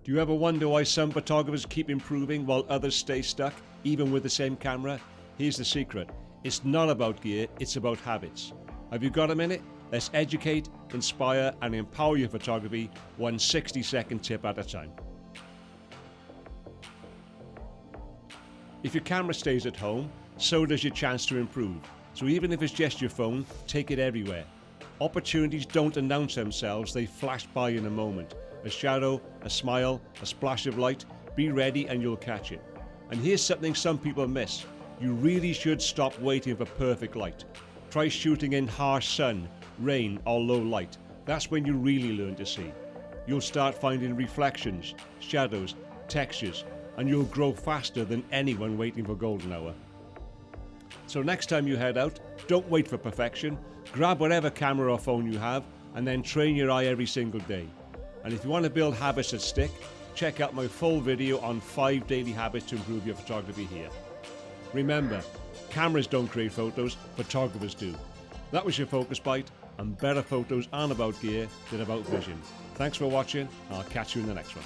Do you ever wonder why some photographers keep improving while others stay stuck, even with the same camera? Here's the secret. It's not about gear, it's about habits. Have you got a minute? Let's educate, inspire, and empower your photography, one 60-second tip at a time. If your camera stays at home, so does your chance to improve. So even if it's just your phone, take it everywhere. Opportunities don't announce themselves, they flash by in a moment. A shadow, a smile, a splash of light, be ready and you'll catch it. And here's something some people miss. You really should stop waiting for perfect light. Try shooting in harsh sun, rain or low light. That's when you really learn to see. You'll start finding reflections, shadows, textures, and you'll grow faster than anyone waiting for golden hour. So next time you head out, don't wait for perfection. Grab whatever camera or phone you have and then train your eye every single day. And if you want to build habits that stick, check out my full video on 5 daily habits to improve your photography here. Remember, cameras don't create photos, photographers do. That was your Focus Bite, and better photos aren't about gear than about vision. Thanks for watching, and I'll catch you in the next one.